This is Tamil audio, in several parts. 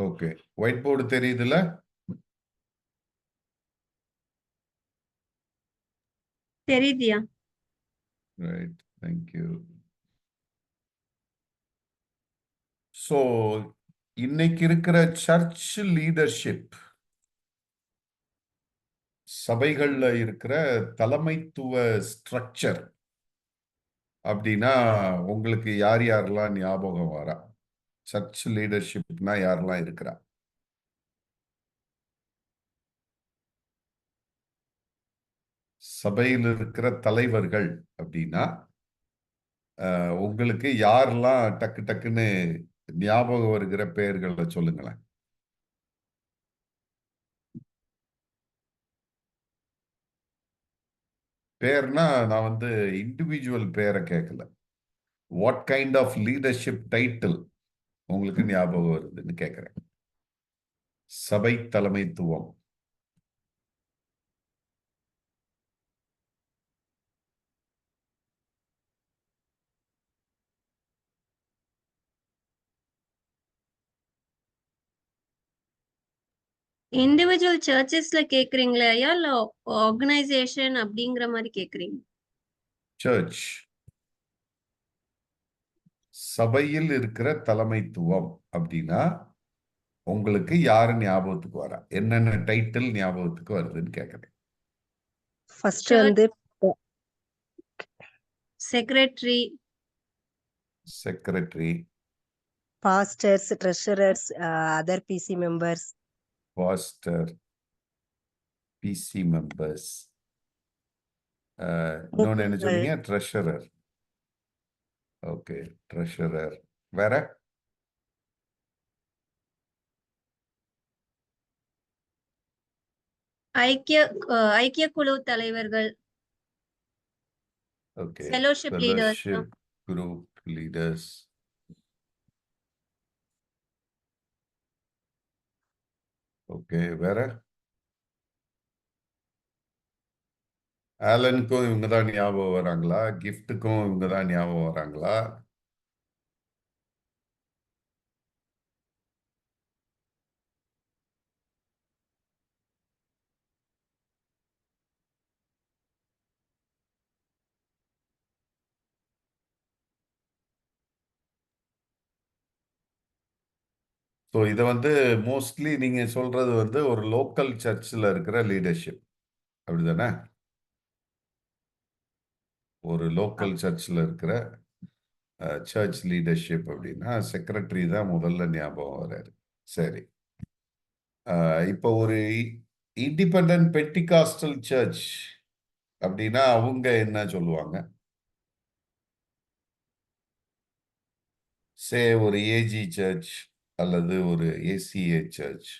ஓகே, ஒயிட் போர்டு தெரியுதுல்ல? தெரியுதியா? Right, thank you. ஸோ இன்னைக்கு இருக்கிற சர்ச் லீடர்ஷிப், சபைகள்ல இருக்கிற தலைமைத்துவ ஸ்ட்ரக்சர் அப்படின்னா உங்களுக்கு யார் யாரெல்லாம் ஞாபகம் வரா? சர்ச் லீடர்ஷிப்னா யாரெல்லாம் இருக்கிறா? சபையில் இருக்கிற தலைவர்கள் அப்படின்னா உங்களுக்கு யாரெல்லாம் டக்கு டக்குன்னு ஞாபகம் வருகிற பெயர்களை சொல்லுங்களேன். பேர்னா நான் வந்து இண்டிவிஜுவல் பேரை கேட்கல. What kind of leadership title உங்களுக்கு ஞாபகம் வருதுன்னு கேட்கிறேன். சபை தலைமைத்துவம். இண்டிவிஜுவல் சர்ச்சஸ்ல கேக்குறீங்களா இல்ல ஆர்கனைசேஷன் அப்படிங்கிற மாதிரி கேக்குறீங்க? சர்ச், சபையில் இருக்கிற தலைமைத்துவம் அப்படின்னா உங்களுக்கு யாரு ஞாபகத்துக்கு வரா? என்னென்ன டைட்டில் ஞாபகத்துக்கு வருதுன்னு கேட்கிறேன். ஃபர்ஸ்ட் வந்து secretary, secretary, pastors, treasurers, other PC members. Pastor, PC members. இன்னொன்னு என்ன சொன்னீங்க? ட்ரெஷரர். Okay, treasurer. வேற? ஐக்கிய குழு தலைவர்கள், okay, fellowship leaders. Fellowship group leaders. Okay, வேற? ஆலனுக்கும் இவங்க தான் ஞாபகம் வராங்களா? கிஃப்ட்டுக்கும் இவங்க தான் ஞாபகம் வராங்களா? ஸோ இதை வந்து மோஸ்ட்லி நீங்க சொல்றது வந்து ஒரு லோக்கல் சர்ச்சில் இருக்கிற லீடர்ஷிப், அப்படிதானே? ஒரு லோக்கல் சர்ச்சில் இருக்கிற சர்ச் லீடர்ஷிப் அப்படின்னா செக்ரட்டரி தான் முதல்ல ஞாபகம் வராரு. சரி, இப்போ ஒரு இண்டிபெண்டன்ட் பென்டிகாஸ்டல் சர்ச் அப்படின்னா அவங்க என்ன சொல்லுவாங்க? ஒரு ஏஜி சர்ச் அல்லது ஒரு ஏசிஏ சர்ச்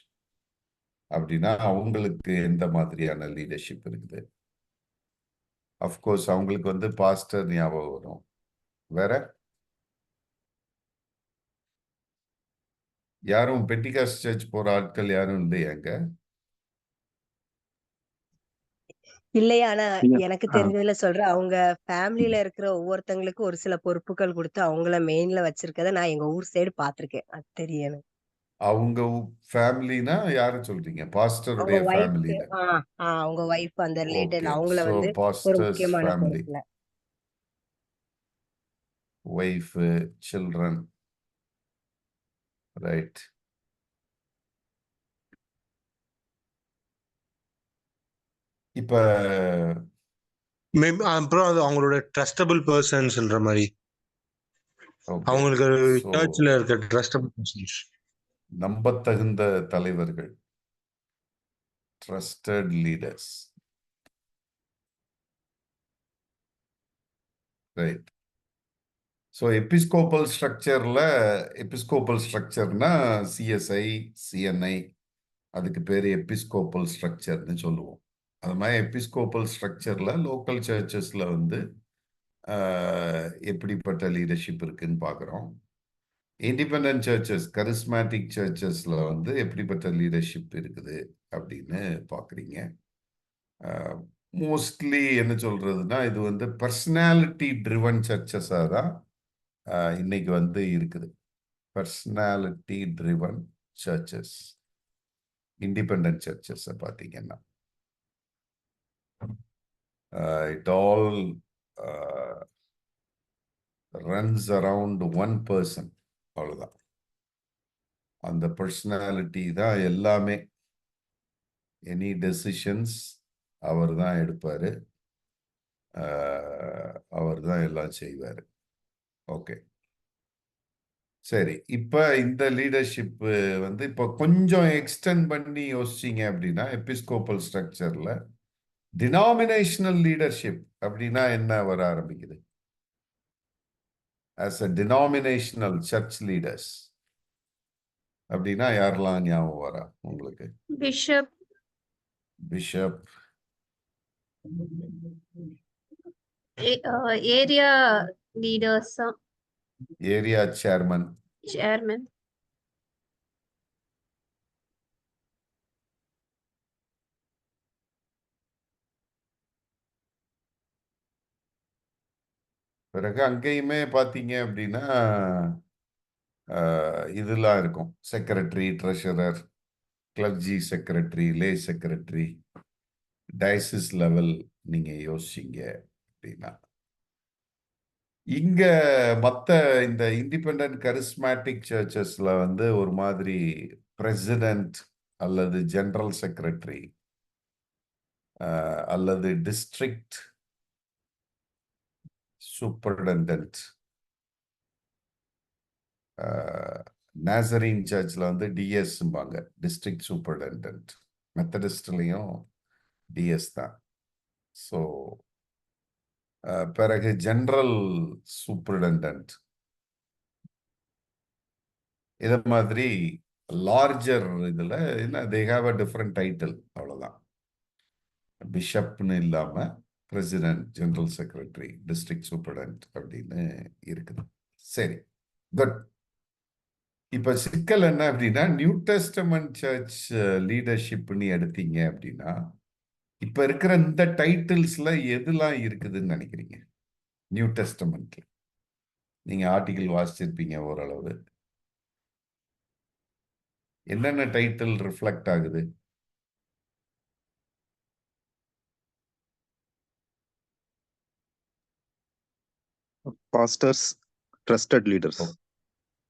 அப்படின்னா அவங்களுக்கு எந்த மாதிரியான லீடர்ஷிப் இருக்குது? அஃப்கோர்ஸ் அவங்களுக்கு வந்து பாஸ்டர் ஞாபகம் வரும். வேற யாரும் பென்டிகாஸ்ட் சர்ச் போற ஆட்கள் யாரும் இல்லையாங்க? இல்லையா? ஆனா எனக்கு தெரிஞ்சதுல சொல்றேன், அவங்க ஃபேமிலியில இருக்கிற ஒவ்வொருத்தங்களுக்கும் ஒரு சில பொறுப்புகள் கொடுத்து அவங்கள மெயின்ல வச்சிருக்கத நான் எங்க ஊர் சைடு பாத்திருக்கேன். அது தெரியும். அவங்க ஃபேமிலினா யாரு சொல்றீங்க? பாஸ்டருடைய ஃபேமிலியில? அவங்க வைஃப் அந்த ரிலேட்டட் ஓகே, அவங்கள ஸோ வந்து ஒரு பாஸ்டர்ஸ் முக்கியமான ஃபேமிலி, பொறுப்புல. Wife, children, right. இப்ப அப்புறம் அது அவங்களோட ட்ரஸ்டபிள் பர்சன்ஸ்ன்ற மாதிரி அவங்களுக்கு சர்ச்ல இருக்க ட்ரஸ்டபிள் பர்சன்ஸ், நம்பத்தகுந்த தலைவர்கள், trusted leaders, right. So episcopal ஸ்ட்ரக்சர்னா சிஎஸ்ஐ, சிஎன்ஐ, அதுக்கு பேர் எபிஸ்கோப்பல் ஸ்ட்ரக்சர்னு சொல்லுவோம். அது மாதிரி எபிஸ்கோப்பல் ஸ்ட்ரக்சர்ல லோக்கல் சர்ச்சஸ்ல வந்து எப்படிப்பட்ட லீடர்ஷிப் இருக்குன்னு பார்க்குறோம். இண்டிபெண்டன்ட் சர்ச்சஸ், கரிஸ்மேட்டிக் சர்ச்சஸ்ல வந்து எப்படிப்பட்ட லீடர்ஷிப் இருக்குது அப்படின்னு பார்க்குறீங்க. மோஸ்ட்லி என்ன சொல்றதுன்னா இது வந்து பர்சனாலிட்டி ட்ரிவன் சர்ச்சஸாக தான் இன்னைக்கு வந்து இருக்குது. Personality driven churches, independent churches பார்த்தீங்கன்னா it all runs around one person. அவ்வளவுதான். அந்த பர்சனாலிட்டி தான் எல்லாமே. எனி டெசிஷன்ஸ் அவர் தான் எடுப்பாரு, அவர் தான் எல்லாம் செய்வார். ஓகே, சரி. இப்ப இந்த லீடர்ஷிப் வந்து இப்ப கொஞ்சம் எக்ஸ்டெண்ட் பண்ணி யோசிச்சீங்க அப்படின்னா எபிஸ்கோப்பல் ஸ்ட்ரக்சர்ல டினாமினேஷனல் லீடர்ஷிப் அப்படின்னா என்ன வர ஆரம்பிக்குது? As a denominational church leaders அப்படின்னா யாரெல்லாம் ஞாபகம் வரா உங்களுக்கு? Bishop, bishop, area leaders, area chairman, chairman, பிறகு அங்கேயுமே பார்த்தீங்க அப்படின்னா இதெல்லாம் இருக்கும். Secretary, treasurer, clergy secretary, lay secretary, diocese level நீங்க யோசிச்சீங்க அப்படின்னா. இங்க மற்ற இந்த இண்டிபெண்டன்ட் கரிஸ்மேட்டிக் சர்ச்சஸ்ல வந்து ஒரு மாதிரி பிரசிடென்ட் அல்லது ஜெனரல் செக்ரட்டரி அல்லது டிஸ்ட்ரிக்ட் சூப்பர்டென்டென்ட், நாசரின் சர்ச்ல வந்து டிஎஸ்ம்பாங்க, டிஸ்ட்ரிக்ட் சூப்பர்டென்டென்ட். மெத்தடிஸ்ட்லையும் டிஎஸ் தான். ஸோ பிறகு ஜெனரல் சூப்பர்டென்டென்ட், இதை மாதிரி லார்ஜர் இதுல என்ன they have a different title, அவ்வளவுதான். பிஷப்னு இல்லாம president, general secretary, district superintendent அப்படின்னு இருக்குது. சரி, குட். இப்ப சிக்கல் என்ன அப்படின்னா நியூ டெஸ்டமெண்ட் சர்ச் லீடர்ஷிப்னு எடுத்தீங்க அப்படின்னா இப்ப இருக்கிற இந்த டைட்டில்ஸ்ல எதுலாம் இருக்குதுன்னு நினைக்கிறீங்க? நியூ டெஸ்டமெண்ட்ல நீங்க ஆர்டிகிள் வாசிச்சிருப்பீங்க ஓரளவு. என்னென்ன டைட்டில் ரிஃப்ளெக்ட் ஆகுது? Pastors, trusted leaders.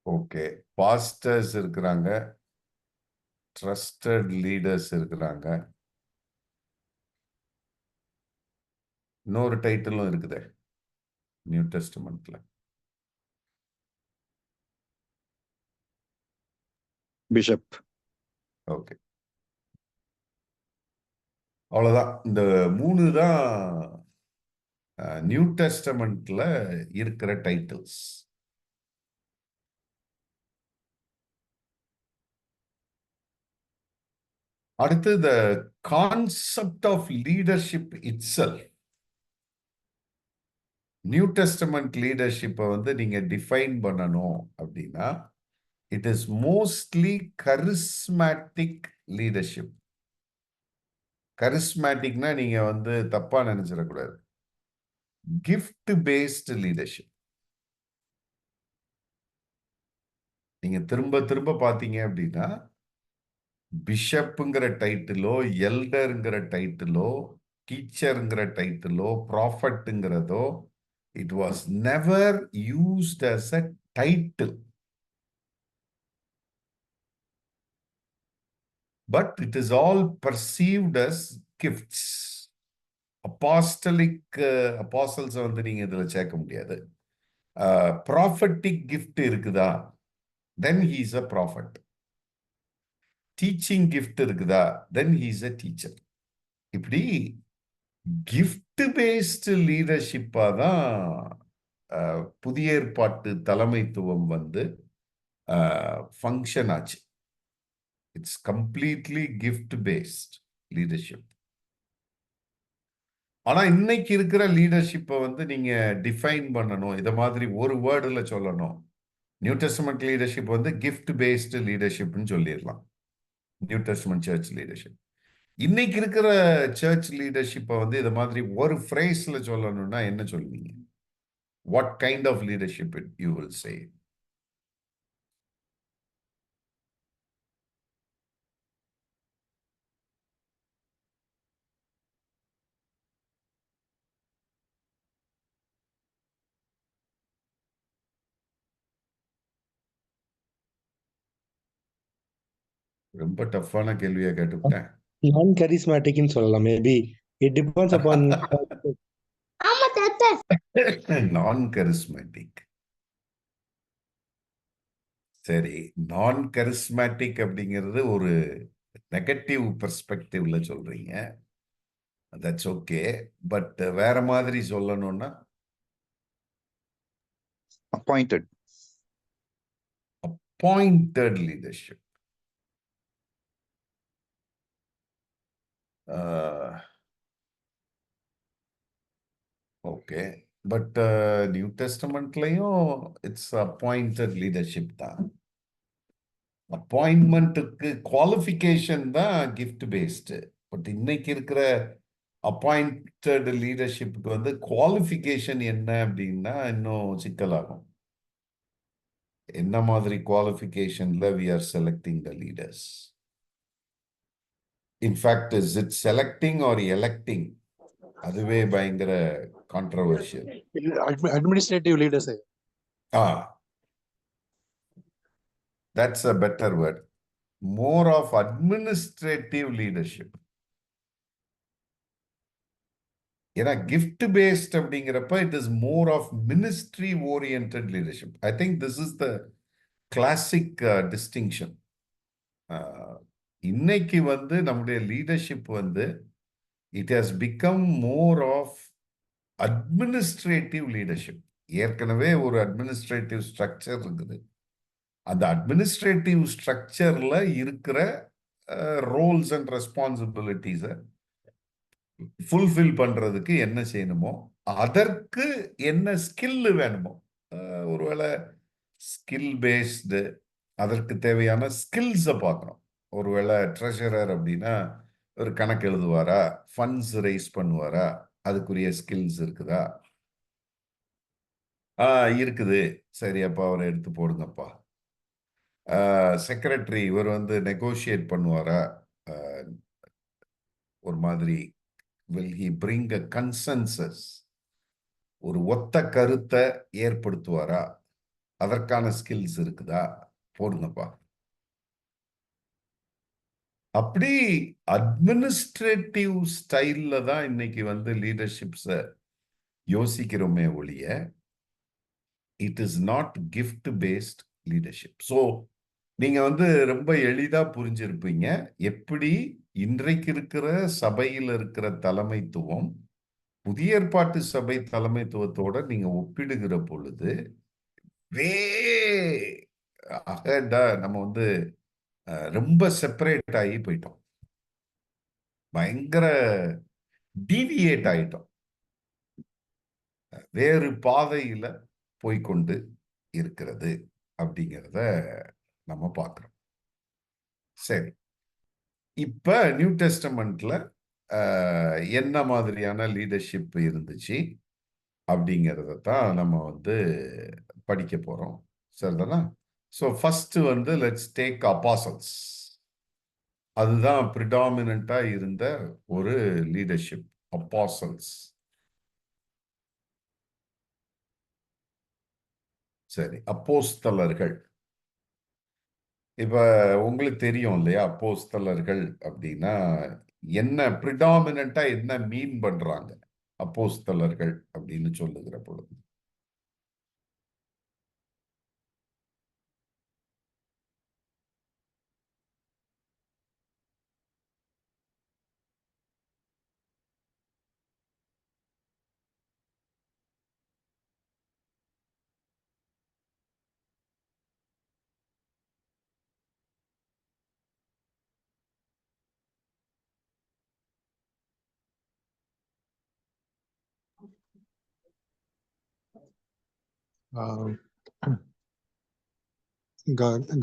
Okay, pastors இருக்கிறாங்க, ட்ரஸ்டட் லீடர்ஸ் இருக்கிறாங்க, இன்னொரு டைட்டிலும் இருக்குது நியூ டெஸ்டமெண்ட்ல. பிஷப். ஓகே, அவ்வளவுதான். இந்த 3 தான் நியூ டெஸ்டமெண்ட்ல இருக்கிற டைட்டில்ஸ். அடுத்து the concept of leadership itself. New testament லீடர்ஷிப்பை வந்து நீங்க டிஃபைன் பண்ணணும் அப்படின்னா it is mostly charismatic leadership. கரிஸ்மேட்டிக்னா நீங்க வந்து தப்பா நினைச்சிடக்கூடாது. Gift based leadership. நீங்க திரும்ப திரும்ப பார்த்தீங்க அப்படின்னா பிஷப்புங்கிற டைட்டிலோ, எல்டருங்கிற டைட்டிலோ, டீச்சருங்கிற டைட்டிலோ, ப்ராஃபட்டுங்கிறதோ it was never used as a title, but it is all perceived as gifts. apostolic apostles வந்து நீங்க இதுல சேர்க்க முடியாது. prophetic gift இருக்குதா, then he is a prophet. teaching gift இருக்குதா, then he is a teacher. இப்படி கிஃப்ட் பேஸ்டு லீடர்ஷிப்பா தான் புதிய ஏற்பாட்டு தலைமைத்துவம் வந்து ஃபங்க்ஷன் ஆச்சு. It's completely gift based leadership. ஆனா இன்னைக்கு இருக்கிற லீடர்ஷிப்பை வந்து நீங்க டிஃபைன் பண்ணணும், இதை மாதிரி ஒரு வேர்டுல சொல்லணும். நியூ டெஸ்டமெண்ட் லீடர்ஷிப் வந்து கிஃப்ட் பேஸ்டு லீடர்ஷிப்னு சொல்லிடலாம். New testament church leadership. இன்னைக்கு இருக்கிற சர்ச் லீடர்ஷிப்பை வந்து இதை மாதிரி ஒரு ஃப்ரேஸ்ல சொல்லணும்னா என்ன சொல்லுவீங்க? What kind of leadership you will say? ரொம்ப டஃப்பான கேள்வியா கேட்டுவிட்டேன். நான் கரிஸ்மேட்டிக்னு சொல்லலாம் மேபி. It depends upon. நான் கரிஸ்மேட்டிக். சரி, நான் கரிஸ்மேட்டிக் அப்படிங்கிறது ஒரு நெகட்டிவ் பெர்ஸ்பெக்டிவ்ல சொல்றீங்க. That's okay. பட் வேற மாதிரி சொல்லணும்னா Appointed. Appointed leadership. Okay. But new டெஸ்டமெண்ட்லயும் இட்ஸ் அப்பாயிண்டட் லீடர்ஷிப் தான். அப்பாயின்மெண்ட்டுக்கு குவாலிஃபிகேஷன் தான் கிஃப்ட் பேஸ்டு. பட் இன்னைக்கு இருக்கிற அப்பாயிண்டட் லீடர்ஷிப்புக்கு வந்து குவாலிஃபிகேஷன் என்ன அப்படின்னா இன்னும் சிக்கலாகும். என்ன மாதிரி குவாலிஃபிகேஷன்ல we are selecting the leaders? In fact, is it selecting or electing? அதுவே பயங்கர controversial. Administrative leaders. That's a better word. More of administrative leadership. ஏன்னா gift based அப்படிங்கிறப்ப it is more of ministry oriented leadership. I think this is the classic distinction. இன்னைக்கு வந்து நம்முடைய லீடர்ஷிப் வந்து it has become more of administrative leadership. ஏற்கனவே ஒரு அட்மினிஸ்ட்ரேட்டிவ் ஸ்ட்ரக்சர் இருக்குது. அந்த அட்மினிஸ்ட்ரேட்டிவ் ஸ்ட்ரக்சர்ல இருக்கிற ரோல்ஸ் அண்ட் ரெஸ்பான்சிபிலிட்டிஸை ஃபுல்ஃபில் பண்றதுக்கு என்ன செய்யணுமோ அதற்கு என்ன ஸ்கில் வேணுமோ, ஒருவேளை ஸ்கில் பேஸ்டு அதற்கு தேவையான ஸ்கில்ஸை பார்க்குறோம். ஒருவேளை ட்ரெஷரர் அப்படின்னா ஒரு கணக்கு எழுதுவாரா, ஃபண்ட்ஸ் ரைஸ் பண்ணுவாரா, அதுக்குரிய ஸ்கில்ஸ் இருக்குதா? இருக்குது. சரி, அப்பா அவரை எடுத்து போடுங்கப்பா. செக்ரட்டரி இவர் வந்து நெகோஷியேட் பண்ணுவாரா, ஒரு மாதிரி will he bring a consensus, ஒரு ஒத்த கருத்தை ஏற்படுத்துவாரா, அதற்கான ஸ்கில்ஸ் இருக்குதா, போடுங்கப்பா. அப்படி அட்மினிஸ்ட்ரேட்டிவ் ஸ்டைல்ல தான் இன்னைக்கு வந்து லீடர்ஷிப்ஸை யோசிக்கிறோமே ஒழிய it is not gift based leadership. So நீங்க வந்து ரொம்ப எளிதா புரிஞ்சிருப்பீங்க எப்படி இன்றைக்கு இருக்கிற சபையில் இருக்கிற தலைமைத்துவம் புதிய ஏற்பாட்டு சபை தலைமைத்துவத்தோட நீங்க ஒப்பிடுகிற பொழுது நம்ம வந்து ரொம்ப செப்பரேட் ஆகி போயிட்டோம், பயங்கர டீவியேட் ஆயிட்டோம், வேறு பாதையில போய்கொண்டு இருக்கிறது அப்படிங்கிறத நம்ம பார்க்கிறோம். சரி, இப்ப நியூ டெஸ்டமெண்ட்ல என்ன மாதிரியான லீடர்ஷிப் இருந்துச்சு அப்படிங்கிறத தான் நம்ம வந்து படிக்க போறோம். சரிதானா? ஸோ ஃபர்ஸ்ட் வந்து லெட்ஸ் டேக் அப்பாசல்ஸ். அதுதான் ப்ரிடாமினண்டா இருந்த ஒரு லீடர்ஷிப், அப்பாசல்ஸ். சரி, அப்போஸ்தலர்கள். இப்ப உங்களுக்கு தெரியும் இல்லையா, அப்போஸ்தலர்கள் அப்படின்னா என்ன, ப்ரிடாமினண்டா என்ன மீன் பண்றாங்க அப்போஸ்தலர்கள் அப்படின்னு சொல்லுகிற பொழுது?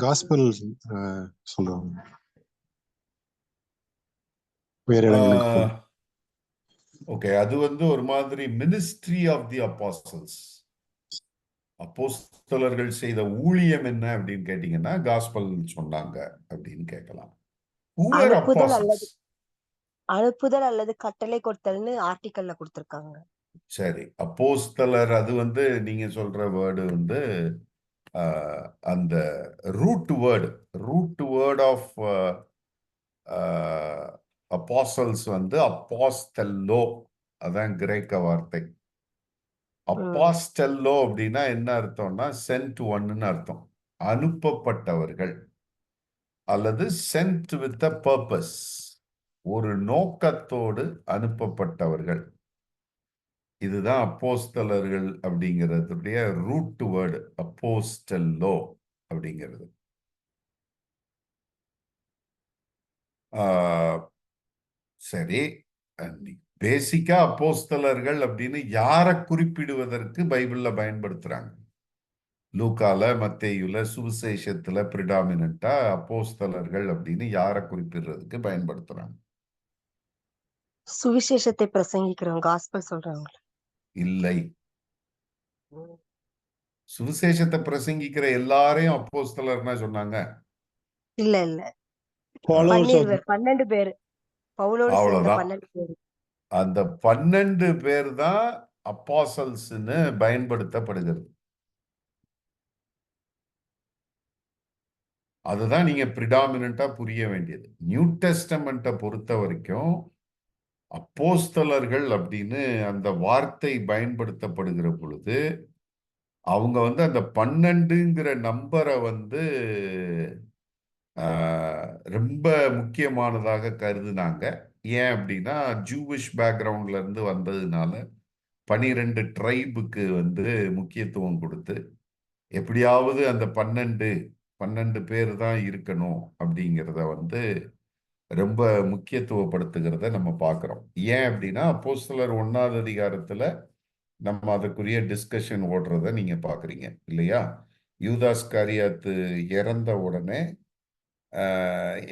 காஸ்பல் சொல்றாங்க. வேற இடங்களுக்கு ஓகே, அது வந்து ஒரு மாதிரி மினிஸ்ட்ரி ஆஃப் தி அப்போஸ்டல்ஸ். அப்போஸ்தலர்கள் செய்த ஊழியம் என்ன அப்படின்னு கேட்டீங்கன்னா காஸ்பல் சொன்னாங்க அப்படின்னு கேட்கலாம். அனுப்புதல் அல்லது கட்டளை கொடுத்தல்னு ஆர்டிக்கல்ல கொடுத்திருக்காங்க. சரி, அப்போஸ்தலர் அது வந்து நீங்க சொல்ற வேர்டு வந்து அந்த ரூட் வேர்ட் ஆஃப் அப்போஸ்டல்ஸ் வந்து அப்போஸ்தெல்லோ, அதான் கிரேக்க வார்த்தை. அப்போஸ்டெல்லோ அப்படின்னா என்ன அர்த்தம்னா சென்ட் ஒன்னு அர்த்தம், அனுப்பப்பட்டவர்கள் அல்லது சென்ட் வித் அ பர்பஸ், ஒரு நோக்கத்தோடு அனுப்பப்பட்டவர்கள். இதுதான் அப்போஸ்தலர்கள் அப்படிங்கிறதுடைய ரூட் வேர்டு, அப்போஸ்டெல்லோ அப்படிங்கிறது. சரி, பேசிக்கா அப்போஸ்தலர்கள் அப்படின்னு யாரை குறிப்பிடுவதற்கு பைபிள்ல பயன்படுத்துறாங்க? லூக்கால, மத்தேயுல, சுவிசேஷத்துல பிரிடாமினண்டா அப்போஸ்தலர்கள் அப்படின்னு யாரை குறிப்பிடுறதுக்கு பயன்படுத்துறாங்க? சுவிசேஷத்தை பிரசங்கிக்கிறவங்க, காஸ்பல் சொல்றவங்க. இல்லை, சுவிசேஷத்தை பிரசங்கிக்கிற எல்லாரையும் அப்போஸ்தலர்னா சொன்னாங்க? இல்ல இல்ல, Followers of 12 பேரு, பவுலோடு சேர்ந்த அவ்வளவுதான். 12 பேரு. அந்த 12 பேர் தான் அப்போஸ்தலர்ஸ்னு பயன்படுத்தப்படுகிறது. அதுதான் நீங்க பிரிடாமினண்டா புரிய வேண்டியது. நியூ டெஸ்டமெண்ட்டை பொறுத்த வரைக்கும் அப்போஸ்தலர்கள் அப்படின்னு அந்த வார்த்தை பயன்படுத்தப்படுகிற பொழுது அவங்க வந்து அந்த 12ங்கிற நம்பரை வந்து ரொம்ப முக்கியமானதாக கருதுனாங்க. ஏன் அப்படின்னா ஜூவிஷ் பேக்ரவுண்ட்ல இருந்து வந்ததுனால 12 ட்ரைபுக்கு வந்து முக்கியத்துவம் கொடுத்து எப்படியாவது அந்த 12 பேர் தான் இருக்கணும் அப்படிங்கிறத வந்து ரொம்ப முக்கியத்துவப்படுத்துகிறத நம்ம பார்க்கிறோம். ஏன் அப்படின்னா அப்போஸ்தலர் 1ஆவது அதிகாரத்துல நம்ம அதற்குரிய டிஸ்கஷன் ஓடுறத நீங்க பாக்குறீங்க இல்லையா? யூதாஸ் காரியாத்து இறந்த உடனே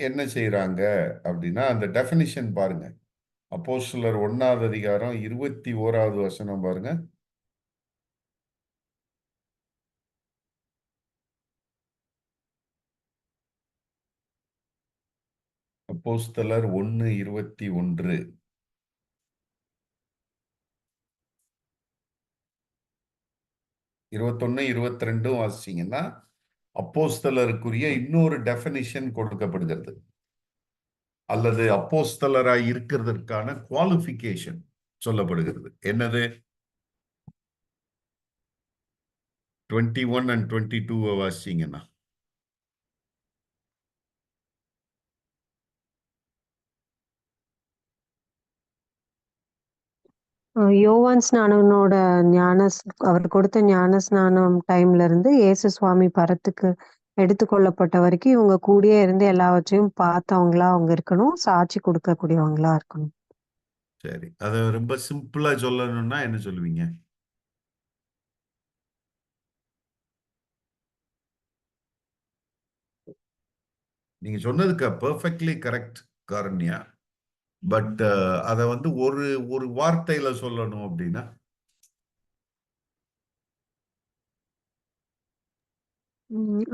என்ன செய்யறாங்க அப்படின்னா அந்த டெஃபினிஷன் பாருங்க. அப்போஸ்தலர் 1ஆவது அதிகாரம் 21வது வசனம் பாருங்க. அப்போஸ்தலர் 1:21. 21, 22 வாசிச்சீங்கன்னா அப்போஸ்தலருக்குரிய இன்னொரு டெஃபினிஷன் கொடுக்கப்படுகிறது, அல்லது அப்போஸ்தலராய் இருக்கிறதற்கான குவாலிஃபிகேஷன் சொல்லப்படுகிறது. என்னது? 21 and 22 வாசிச்சீங்கன்னா யோவான் ஸ்நானனோட அவர் கொடுத்த ஞான ஸ்நானம் டைம்ல இருந்து இயேசு சுவாமி பரத்துக்கு எடுத்துக்கொள்ளப்பட்ட வரைக்கும் இவங்க கூடயே இருந்து எல்லாவற்றையும் பார்த்தவங்களா அவங்க இருக்கணும், சாட்சி கொடுக்கக்கூடியவங்களா இருக்கணும். சரி, அதை ரொம்ப சிம்பிளா சொல்லணும்னா என்ன சொல்லுவீங்க? நீங்க சொன்னதுக்கு பெர்ஃபெக்ட்லி கரெக்ட் காரண்யா. பட் அதை வந்து ஒரு ஒரு வார்த்தையில சொல்லணும் அப்படின்னா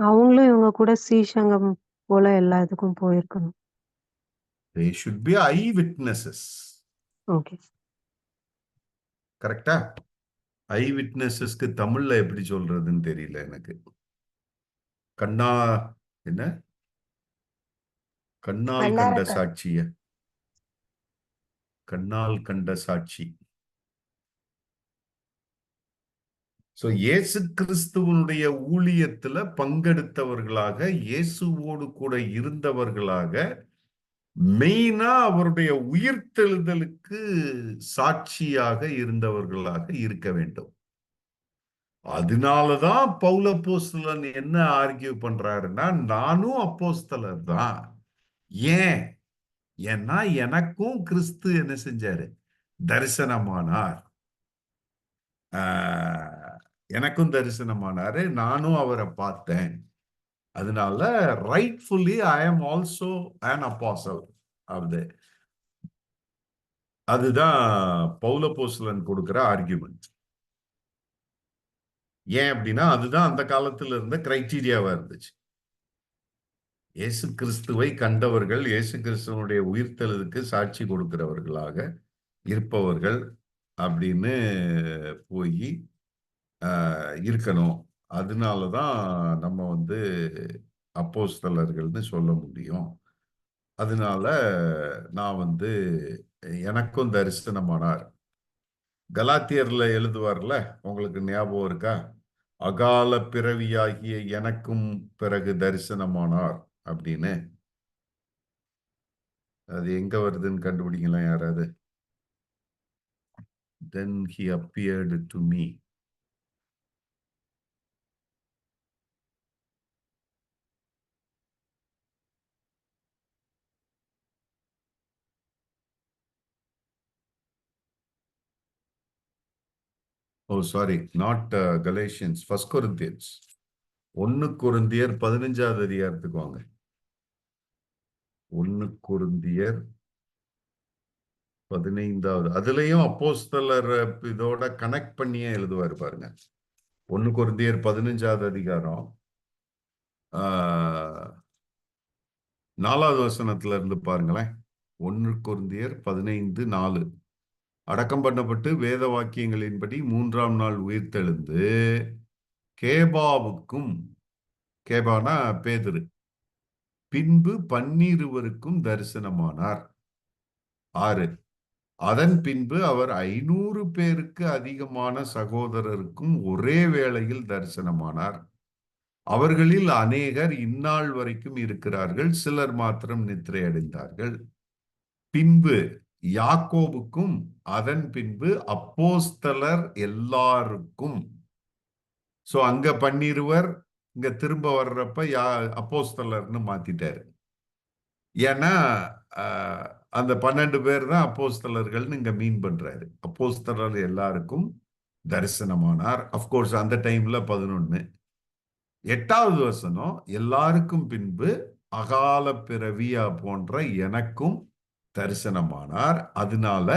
அவங்களும் இவங்க கூட ஸ்ரீசங்கம் போல எல்லா இதுக்கும் போயிருக்கணும். they should be eye witnesses. Okay, கரெக்டா? ஐ விட்னஸஸ்க்கு தமிழ்ல எப்படி சொல்றதுன்னு தெரியல எனக்கு. கண்ணா என்ன? கண்ணால் கண்ட சாட்சிய, கண்ணால் கண்ட சாட்சி. சோ இயேசு கிறிஸ்துவனுடைய ஊழியத்துல பங்கெடுத்தவர்களாக, இயேசுவோடு கூட இருந்தவர்களாக, மெயினா அவருடைய உயிர்த்தெழுதலுக்கு சாட்சியாக இருந்தவர்களாக இருக்க வேண்டும். அதனாலதான் பவுல் அப்போஸ்தலன் என்ன ஆர்கியூ பண்றாருன்னா, நானும் அப்போஸ்தலர் தான். ஏன்? ஏன்னா எனக்கும் கிறிஸ்து என்ன செஞ்சாரு? தரிசனமானார். எனக்கும் தரிசனமானாரு, நானும் அவரை பார்த்தேன். அதனால rightfully I am also an apostle of the. அதுதான் பவுல் அப்போஸ்தலன் கொடுக்கிற ஆர்கியூமெண்ட். ஏன் அப்படின்னா அதுதான் அந்த காலத்துல இருந்த கிரைட்டீரியாவா இருந்துச்சு. இயேசு கிறிஸ்துவை கண்டவர்கள், இயேசு கிறிஸ்துவனுடைய உயிர்த்தெழுதலுக்கு சாட்சி கொடுக்கிறவர்களாக இருப்பவர்கள் அப்படின்னு போய் இருக்கணும் அதனாலதான் நம்ம வந்து அப்போஸ்தலர்கள்னு சொல்ல முடியும். அதனால நான் வந்து எனக்கும் தரிசனமானார். கலாத்தியர்ல எழுதுவார்ல, உங்களுக்கு ஞாபகம் இருக்கா? அகால பிறவியாகிய எனக்கும் பிறகு தரிசனமானார் அப்படின்னு. அது எங்க வருதுன்னு கண்டுபிடிக்கலாம் யாராவது? Then he appeared to me. Oh, sorry, not Galatians, 1 Corinthians. 1 கொரிந்தியர் 15வது அதிகாரத்துக்கு வாங்க. 1 கொரிந்தியர் 15வது. அதுலயும் அப்போஸ்தலர் இதோட கனெக்ட் பண்ணியே எழுதுவாரு பாருங்க. 1 கொரிந்தியர் 15வது அதிகாரம் 4வது வசனத்துல இருந்து பாருங்களேன். 1 கொரிந்தியர் 15:4. அடக்கம் பண்ணப்பட்டு வேத வாக்கியங்களின்படி 3ஆம் நாள் உயிர்த்தெழுந்து கேபாவுக்கும், கேபானா பேதுரு, பின்பு 12 தரிசனமானார். 6. அதன் பின்பு அவர் 500 பேருக்கு அதிகமான சகோதரருக்கும் ஒரே வேளையில் தரிசனமானார். அவர்களில் அநேகர் இந்நாள் வரைக்கும் இருக்கிறார்கள், சிலர் மாத்திரம் நித்திரை அடைந்தார்கள். பின்பு யாக்கோபுக்கும், அதன் பின்பு அப்போஸ்தலர் எல்லாருக்கும். சோ அங்க 12, இங்க திரும்ப வர்றப்ப அப்போஸ்தலர்னு மாத்திட்டாரு. ஏன்னா அந்த 12 பேர் தான் அப்போஸ்தலர்கள்னு இங்க மீன் பண்றாரு. அப்போஸ்தலர் எல்லாருக்கும் தரிசனமானார். அப்கோர்ஸ் அந்த டைம்ல 11. 8வது வசனம், எல்லாருக்கும் பின்பு அகால பிறவியா போன்ற எனக்கும் தரிசனமானார். அதனால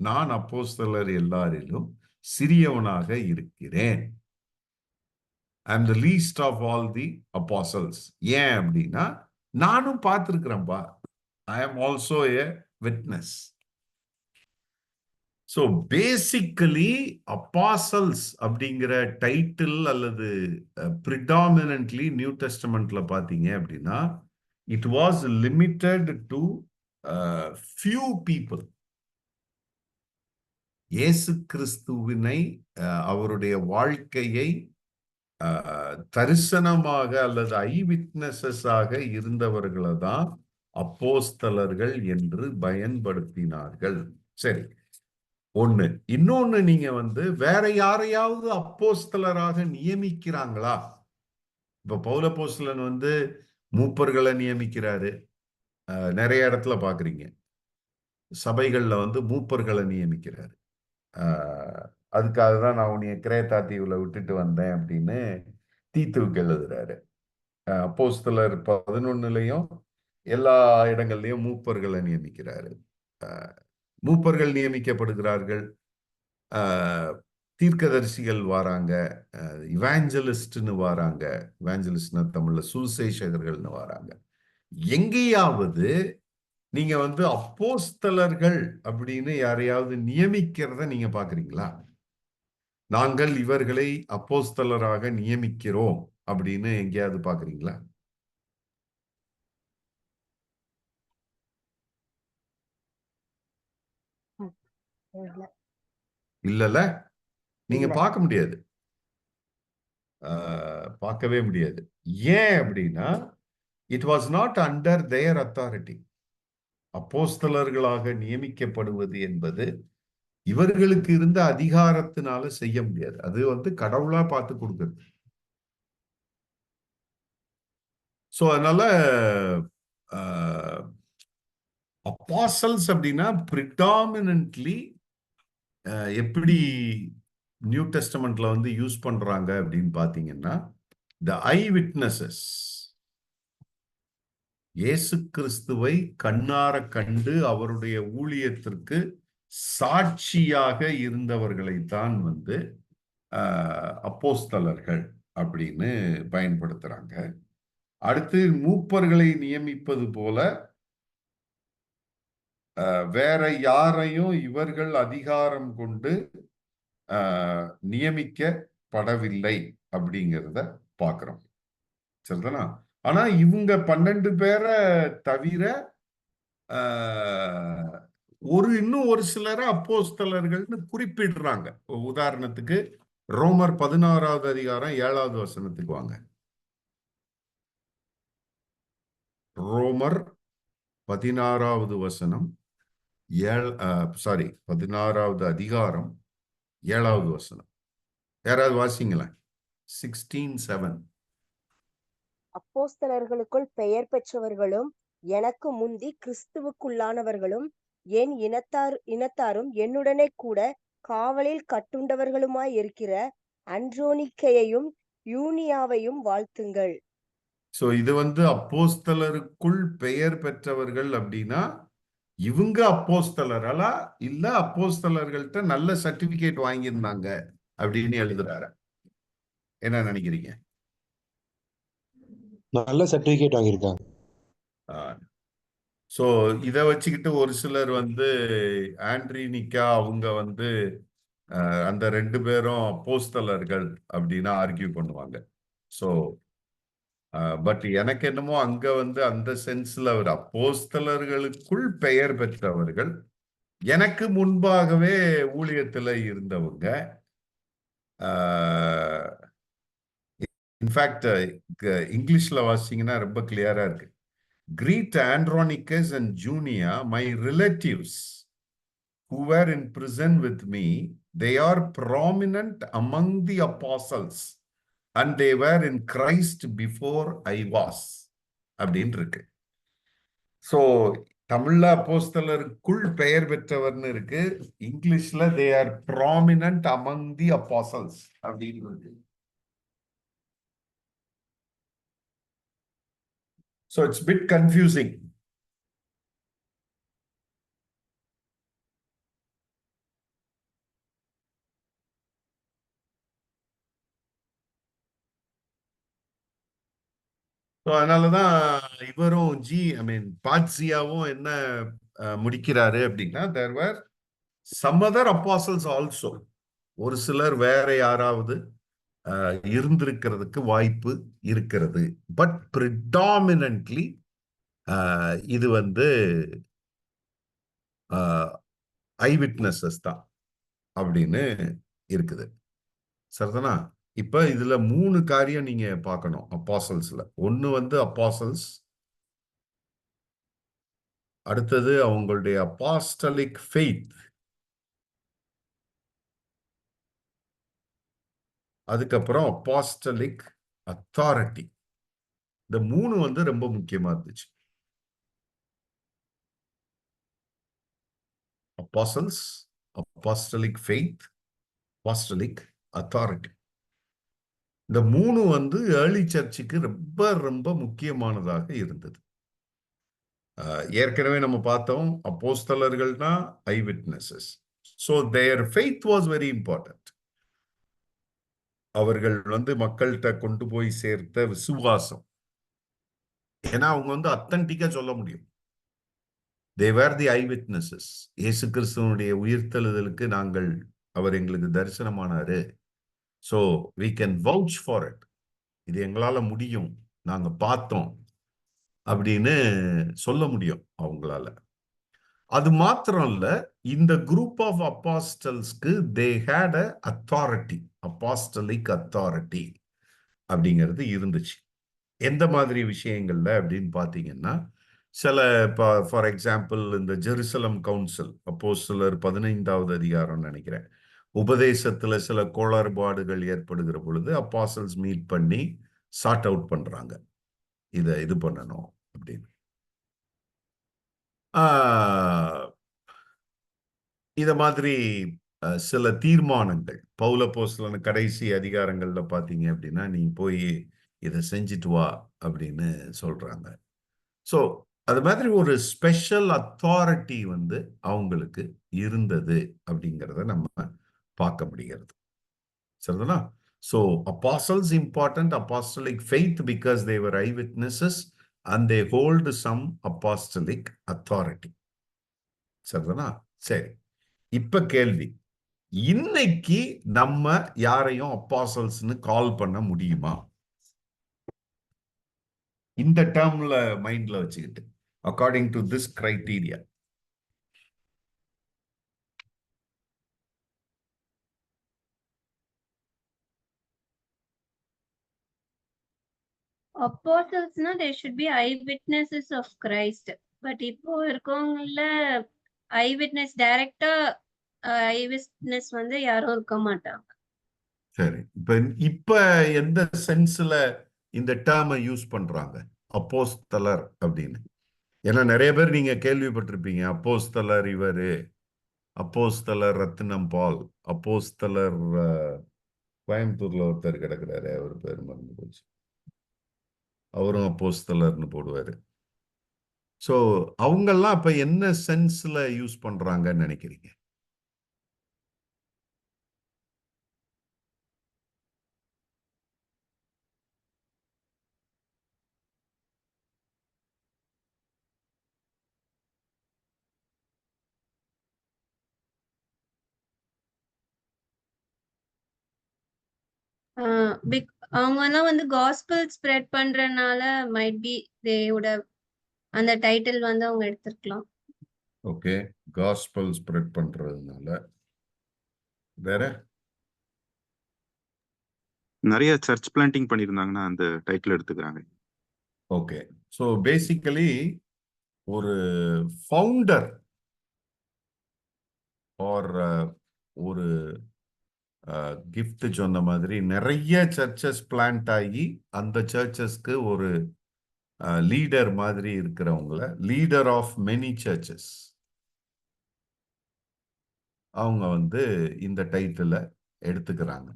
நான் அப்போஸ்தலர் எல்லாரிலும் சிறியவனாக இருக்கிறேன். I am the least of all the apostles. ஏன் அப்படின்னா நானும் பார்த்திருக்கிறேன்பா. I am also a witness. So basically apostles அப்படிங்கிற டைட்டில் அல்லது predominantly நியூ டெஸ்டமெண்ட்ல பாத்தீங்க அப்படின்னா it was limited to few people. இயேசு கிறிஸ்துவினை அவருடைய வாழ்க்கையை தரிசனமாக அல்லது ஐ விட்னஸஸாக இருந்தவர்களை தான் அப்போஸ்தலர்கள் என்று பயன்படுத்தினார்கள். சரி, ஒண்ணு. இன்னொன்னு, நீங்க வந்து வேற யாரையாவது அப்போஸ்தலராக நியமிக்கிறாங்களா? இப்ப பவுலப்போஸ்தலன் வந்து மூப்பர்களை நியமிக்கிறாரு. நிறைய இடத்துல பாக்குறீங்க, சபைகள்ல வந்து மூப்பர்களை நியமிக்கிறாரு. அதுக்காக தான் நான் உன்னைய கிரேத்தா தீவுல விட்டுட்டு வந்தேன் அப்படின்னு தீத்துவுக்கு எழுதுறாரு. அப்போஸ்தலர் 11லயும் எல்லா இடங்கள்லயும் மூப்பர்களை நியமிக்கிறாரு. மூப்பர்கள் நியமிக்கப்படுகிறார்கள். தீர்க்கதரிசிகள் வராங்க, இவாஞ்சலிஸ்ட்னு வராங்க. இவாஞ்சலிஸ்ட்னா தமிழ்ல சுவிசேஷகர்கள்னு வராங்க. எங்கேயாவது நீங்க வந்து அப்போஸ்தலர்கள் அப்படின்னு யாரையாவது நியமிக்கிறத நீங்க பாக்குறீங்களா? நாங்கள் இவர்களை அப்போஸ்தலராக நியமிக்கிறோம் அப்படின்னு எங்கேயாவது பாக்குறீங்களா? இல்லல, நீங்க பார்க்க முடியாது, பார்க்கவே முடியாது. ஏன் அப்படின்னா it was not under their authority. அப்போஸ்தலர்களாக நியமிக்கப்படுவது என்பது இவர்களுக்கு இருந்த அதிகாரத்தினால செய்ய முடியாது. அது வந்து கடவுளா பார்த்து கொடுக்கிறது. சோ அதனால அப்போஸ்தலர்ஸ் அப்படின்னா predominantly எப்படி நியூ டெஸ்டமெண்ட்ல வந்து யூஸ் பண்றாங்க அப்படின்னு பாத்தீங்கன்னா, the eye witnesses, இயேசு கிறிஸ்துவை கண்ணார கண்டு அவருடைய ஊழியத்திற்கு சாட்சியாக இருந்தவர்களைத்தான் வந்து அப்போஸ்தலர்கள் அப்படின்னு பயன்படுத்துறாங்க. அடுத்து மூப்பர்களை நியமிப்பது போல வேற யாரையும் இவர்கள் அதிகாரம் கொண்டு நியமிக்கப்படவில்லை அப்படிங்கிறத பார்க்கிறோம். சரிதானா? ஆனா இவங்க 12 பேரை தவிர இன்னும் ஒரு சிலரை அப்போஸ்தலர்கள்னு குறிப்பிடுறாங்க. உதாரணத்துக்கு ரோமர் 16வது அதிகாரம் 7வது வசனத்துக்கு வாங்க. ரோமர் 16வது வசனம் 16வது அதிகாரம் 7வது வசனம். யாராவது வாசிங்களேன். 16:7. அப்போஸ்தலர்களுக்குள் பெயர் பெற்றவர்களும் எனக்கு முந்தி கிறிஸ்துவுக்குள்ளானவர்களும் என் இனத்தாரும் என்னுடனே கூட காவலில் கட்டுண்டவர்களுமாய் இருக்கிற அன்றோனிக்கையையும் யூனியாவையும் வாழ்த்துங்கள். சோ இது அப்போஸ்தலருக்குள் பெயர் பெற்றவர்கள் அப்படின்னா இவங்க அப்போஸ்தலரா இல்ல அப்போஸ்தலர்கள்ட்ட நல்ல சர்டிபிகேட் வாங்கியிருந்தாங்க அப்படின்னு எழுதுறாரு. என்ன நினைக்கிறீங்க? நல்ல சர்டிபிகேட் வாங்கியிருக்காங்க. சோ இதை வச்சுக்கிட்டு ஒரு சிலர் ஆண்ட்ரினிக்கா அவங்க அந்த 2 பேரும் அப்போஸ்தலர்கள் அப்படின்னு ஆர்கியூ பண்ணுவாங்க. ஸோ பட் எனக்கு என்னமோ அங்க அந்த சென்ஸ்ல அவர் அப்போஸ்தலர்களுக்குள் பெயர் பெற்றவர்கள், எனக்கு முன்பாகவே ஊழியத்துல இருந்தவங்க. இன்ஃபேக்ட் இங்கிலீஷ்ல வாசிங்கன்னா ரொம்ப கிளியரா இருக்கு. Greet Andronicus and Junia, my relatives who were in prison with me. They are prominent among the apostles and they were in Christ before I was. அப்படின்னு இருக்கு. ஸோ தமிழ்ல அப்போஸ்தலருக்குள் பெயர் பெற்றவர்னு இருக்கு. இங்கிலீஷ்ல they are prominent among the apostles அப்படின்னு இருக்கு. So it's a bit confusing. அதனாலதான் இவரும் பாட்சியாவும் என்ன முடிக்கிறாரு அப்படின்னா, there were some other apostles also. ஒரு சிலர் வேற யாராவது இருந்திருக்கிறதுக்கு வாய்ப்பு இருக்கிறது. பட் predominantly இது ஐ விட்னஸஸ் தான் அப்படின்னு இருக்குது. சரிதானா? இப்ப இதுல 3 காரியம் நீங்க பார்க்கணும் அப்பாசல்ஸ்ல. ஒண்ணு அப்பாசல்ஸ், அடுத்தது அவங்களுடைய அப்போஸ்டலிக் ஃபெய்த், அதுக்கப்புறம் அப்போஸ்டலிக் அத்தாரிட்டி. இந்த 3 ரொம்ப முக்கியமா இருந்துச்சு. Apostles, apostolic faith, apostolic authority. இந்த 3 ஏர்லி சர்ச்சுக்கு ரொம்ப ரொம்ப முக்கியமானதாக இருந்தது. ஏற்கனவே நம்ம பார்த்தோம், அப்போஸ்தலர்கள்னா eye witnesses. So their faith was very important. அவர்கள் மக்கள்கிட்ட கொண்டு போய் சேர்த்த விசுவாசம். ஏன்னா அவங்க அத்தன்டிக்கா சொல்ல முடியும். they were the eye witnesses. இயேசு கிறிஸ்துவனுடைய உயிர்த்தெழுதலுக்கு அவர் எங்களுக்கு தரிசனமானாரு. So we can vouch for it. இது எங்களால முடியும், நாங்க பார்த்தோம் அப்படின்னு சொல்ல முடியும் அவங்களால. அது மாத்திரம் இல்ல, இந்த குரூப் ஆஃப் அப்போஸ்டல்ஸ்க்கு they had a authority, apostolic authority அப்படிங்கிறது இருந்துச்சு. எந்த மாதிரி விஷயங்கள்ல அப்படின்னு பாத்தீங்கன்னா, சில ஃபார் எக்ஸாம்பிள் இந்த ஜெருசலம் கவுன்சில், அப்போஸ்தலர் 15வது அதிகாரம் நினைக்கிறேன், உபதேசத்துல சில கோளாறுபாடுகள் ஏற்படுகிற பொழுது அப்போஸ்தலர்ஸ் மீட் பண்ணி சார்ட் அவுட் பண்றாங்க, இது பண்ணணும் அப்படின்னு. இத மாதிரி சில தீர்மானங்கள் பவுல் அப்போஸ்தலன் கடைசி அதிகாரங்கள்ல பாத்தீங்க அப்படின்னா, நீ போய் இதை செஞ்சுட்டு வா அப்படின்னு சொல்றாங்க. ஸோ அது மாதிரி ஒரு ஸ்பெஷல் அத்தாரிட்டி அவங்களுக்கு இருந்தது அப்படிங்கிறத நம்ம பார்க்க முடிகிறது. சரிதானா? So apostles important, apostolic faith because they were eye witnesses and they hold some apostolic authority. சரிதானா? சரி, இப்ப கேள்வி, இன்னைக்கு நம்ம யாரையும் அப்போஸ்தலர்ஸ்னு கால் பண்ண முடியுமா? இந்த டேர்ம்ல மைண்ட்ல வச்சுக்கிட்டு அக்கார்டிங் டு திஸ் கிரைட்டீரியா. Apostles-னா they should be eyewitnesses of Christ. But இப்போ இருக்கவங்கள eyewitness டைரக்டா eyewitness வந்து யாரும் இருக்க மாட்டாங்க. சரி, இப்ப எந்த சென்ஸ்ல இந்த டேர்மை யூஸ் பண்றாங்க அப்போஸ்தலர் அப்படின்னு? ஏன்னா நிறைய பேர் நீங்க கேள்விப்பட்டிருப்பீங்க, அப்போஸ்தலர் இவரு, அப்போஸ்தலர் ரத்தினம் பால், அப்போஸ்தலர் கோயம்புத்தூர்ல ஒருத்தர் கிடக்குறாரு, அவர் பேர் மறந்து போச்சு, அவரும் அப்போஸ்தலர்னு போடுவாரு. ஸோ அவங்கெல்லாம் இப்ப என்ன சென்ஸ்ல யூஸ் பண்றாங்கன்னு நினைக்கிறீங்க? அவங்க எல்லாம் வந்து காஸ்பல் ஸ்ப்ரெட் பண்றதுனால மைட் பி தேவோட அந்த டைட்டில் வந்து அவங்க எடுத்திருக்கலாம். ஓகே, காஸ்பல் ஸ்ப்ரெட் பண்றதுனால. வேற நிறைய சர்ச் பிளான்டிங் பண்ணியிருந்தாங்கன்னா அந்த டைட்டில் எடுத்துக்கிறாங்க. ஓகே, ஸோ பேசிக்கலி ஒரு ஃபவுண்டர் ஆர் ஒரு கிஃப்ட் சொன்ன மாதிரி நிறைய சர்ச்சஸ் பிளான்ட் ஆகி அந்த சர்ச்சஸ்க்கு ஒரு லீடர் மாதிரி இருக்கிறவங்கள லீடர் ஆஃப் மெனி சர்ச்சஸ் அவங்க வந்து இந்த டைட்டில எடுத்துக்கிறாங்க.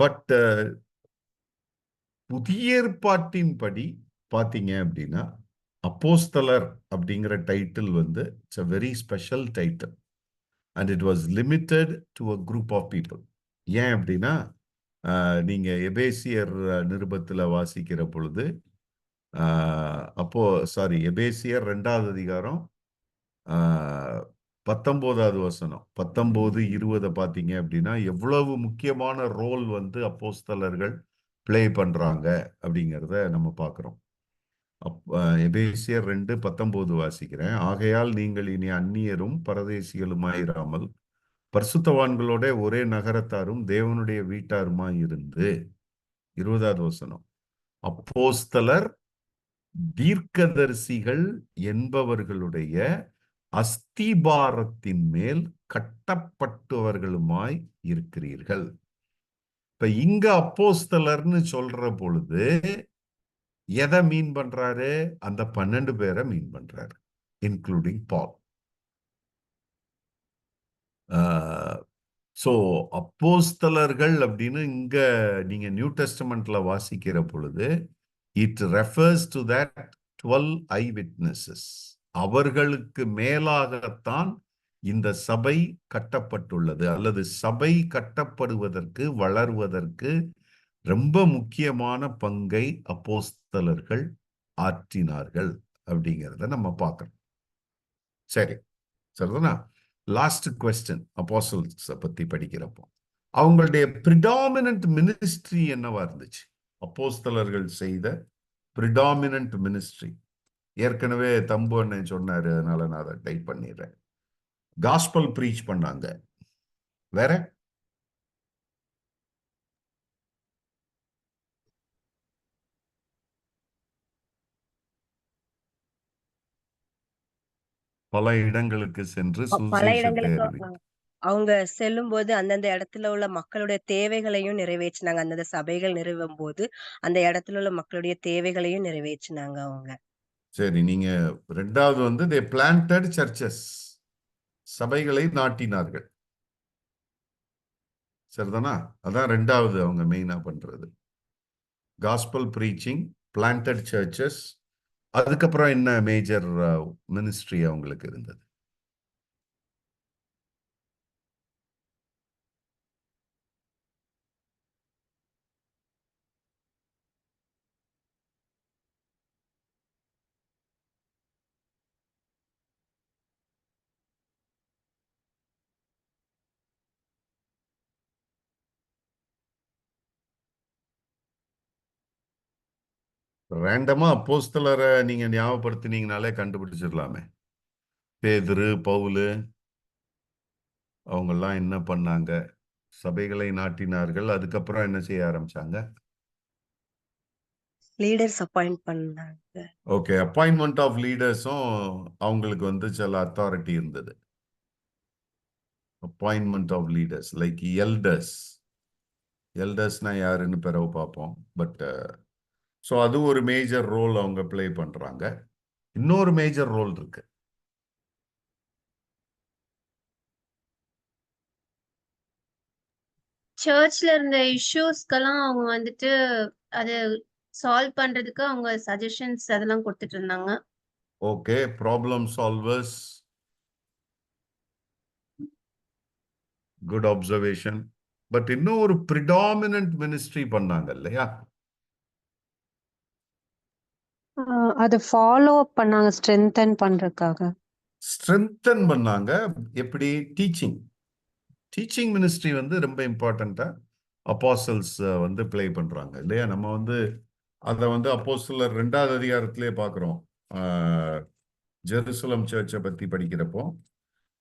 பட் புதிய ஏற்பாட்டின் படி பார்த்தீங்க அப்படின்னா அப்போஸ்தலர் அப்படிங்கிற டைட்டில் வந்து it's a very special title and it was limited to a group of people. ஏன் அப்படின்னா நீங்க எபேசியர் நிருபத்தில் வாசிக்கிற பொழுது எபேசியர் 2வது அதிகாரம் 19வது வசனம் 19-20 பார்த்தீங்க அப்படின்னா எவ்வளவு முக்கியமான ரோல் வந்து அப்போஸ்தலர்கள் பிளே பண்றாங்க அப்படிங்கிறத நம்ம பார்க்கிறோம். எபேசியர் 2:19 வாசிக்கிறேன். ஆகையால் நீங்கள் இனி அந்நியரும் பரதேசிகளுமாயிராமல் பரிசுத்தவான்களோட ஒரே நகரத்தாரும் தேவனுடைய வீட்டாருமாய் இருந்து, 20வது வசனம், அப்போஸ்தலர் தீர்க்கதரிசிகள் என்பவர்களுடைய அஸ்திபாரத்தின் மேல் கட்டப்பட்டவர்களுமாய் இருக்கிறீர்கள். இப்ப இங்க அப்போஸ்தலர்னு சொல்ற பொழுது எதை மீன் பண்றாரு? அந்த 12 பேரை மீன் பண்றாரு, இன்க்ளூடிங் பால். ஸோ அப்போஸ்தலர்கள் அப்படின்னு இங்க நீங்க நியூ டெஸ்டமெண்ட்ல வாசிக்கிற பொழுது it refers to that 12 I witnesses. அவர்களுக்கு மேலாகத்தான் இந்த சபை கட்டப்பட்டுள்ளது, அல்லது சபை கட்டப்படுவதற்கு வளர்வதற்கு ரொம்ப முக்கியமான பங்கை அப்போஸ்தலர்கள் ஆற்றினார்கள் அப்படிங்கிறத நம்ம பார்க்கணும். சரி, சரிதானா? லாஸ்ட் குவெஸ்டின், அப்போஸ்தலர்ஸ் பத்தி படிக்கிறப்போ அவங்களுடைய பிரிடாமினன்ட் மினிஸ்ட்ரி என்னவா இருந்துச்சு? அப்போஸ்தலர்கள் செய்த பிரிடாமினன்ட் மினிஸ்ட்ரி ஏற்கனவே தம்பு அண்ணன் சொன்னாரு, அதனால நான் அதை டைப் பண்ணிடுறேன். காஸ்பல் ப்ரீச் பண்ணாங்க. வேற பல இடங்களுக்கு சென்று பல சுவிசேஷத்தை இடங்களுக்கு அறிவித்தார். அவங்க செல்லும் போது அந்தந்த இடத்துல உள்ள மக்களுடைய தேவைகளையும் நிறைவேற்றினாங்க. அந்தந்த சபைகள் நிறுவும் போது அந்த இடத்துல உள்ள மக்களுடைய தேவைகளையும் நிறைவேற்றினாங்க அவங்க. சரி, நீங்க 2வது வந்து they planted churches, சபைகளை நாட்டினார்கள். சரிதானா? அதான் 2வது அவங்க மெயினா பண்றது. Gospel preaching, planted churches. அதுக்கப்புறம் என்ன மேஜர் மினிஸ்ட்ரி அவங்களுக்கு இருந்தது? ரேண்டமா அப்போஸ்தலரை நீங்க ஞாபகப்படுத்தினீங்கனாலே கண்டுபிடிச்சிடலாமே. பேதுரு, பவுலு அவங்கெல்லாம் என்ன பண்ணாங்க? சபைகளை நாட்டினார்கள். அதுக்கப்புறம் என்ன செய்ய ஆரம்பிச்சாங்க? லீடர்ஸ் அப்பாயிண்ட் பண்ணாங்க. ஓகே, அப்பாயின்மெண்ட் ஆஃப் லீடர்ஸும் அவங்களுக்கு வந்து சில அத்தாரிட்டி இருந்தது. Appointment of leaders like elders. எல்டர்ஸ்னா யாருன்னு பிறகு பார்ப்போம். பட் ஸோ அது ஒரு மேஜர் ரோல் அவங்க பிளே பண்றாங்க. இன்னொரு மேஜர் ரோல் இருக்கு. சர்ச்ல இருந்த இஷ்யூஸ்க்கெல்லாம் அவங்க வந்துட்டு அது சால்வ் பண்றதுக்கு அவங்க சஜஷன்ஸ் அதெல்லாம் கொடுத்துட்டு இருந்தாங்க. Okay, problem solvers. Good observation. But இன்னும் ஒரு ப்ரிடாமினன்ட் மினிஸ்ட்ரி பண்ணாங்க இல்லையா? அதை ஃபாலோ அப் பண்ணாங்க ஸ்ட்ரென்தன் பண்றதுக்காக. ஸ்ட்ரென்தன் பண்ணாங்க. எப்படி? டீச்சிங். டீச்சிங் மினிஸ்ட்ரி வந்து ரொம்ப இம்பார்ட்டண்டா அப்போஸ்டல்ஸ் வந்து பிளே பண்றாங்க இல்லையா? நம்ம வந்து அதை வந்து அப்போஸ்தலர் 2வது அதிகாரத்திலே பார்க்கிறோம். ஜெருசலம் சர்ச்சை பத்தி படிக்கிறப்போ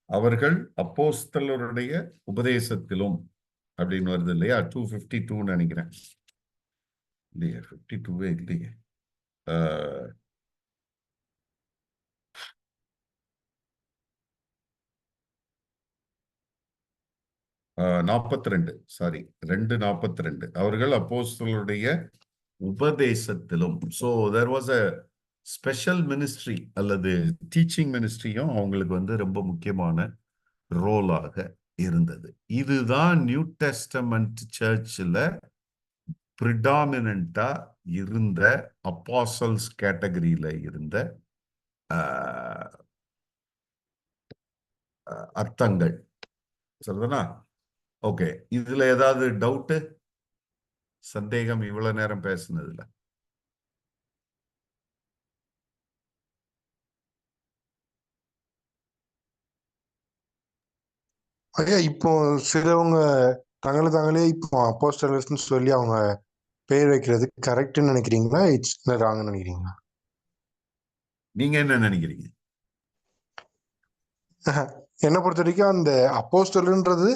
அவர்கள் அப்போஸ்தலருடைய உபதேசத்திலும் அப்படின்னு வருது இல்லையா? 252 நினைக்கிறேன். இல்லையா? 52 இல்லையே. 42, சாரி, 2:42. அவர்கள் அப்போஸ்தலருடைய உபதேசத்திலும். So there was a special ministry அல்லது டீச்சிங் மினிஸ்ட்ரியும் அவங்களுக்கு வந்து ரொம்ப முக்கியமான ரோலாக இருந்தது. இதுதான் நியூ டெஸ்டமெண்ட் சர்ச்சில் ப்ரிடாமினண்டா இருந்த அப்போஸ்டல்ஸ் கேட்டகரியில இருந்த அர்த்தங்கள். சரிதானா? ஓகே, இதுல ஏதாவது டவுட்டு, சந்தேகம் இவ்வளவு நேரம் பேசுனதுல? ஐயா இப்போ சிலவங்க தாங்களே இப்போ அப்போஸ்டலர்ஸ்னு சொல்லி அவங்க பேர் வைக்கிறது கரெக்ட்னு நினைக்கிறீங்களா? இட்ஸ் ராங்னு நினைக்கிறீங்களா? நீங்க என்ன நினைக்கிறீங்க? என்னை பொறுத்த வரைக்கும் அந்த அப்போஸ்டலர்ன்றது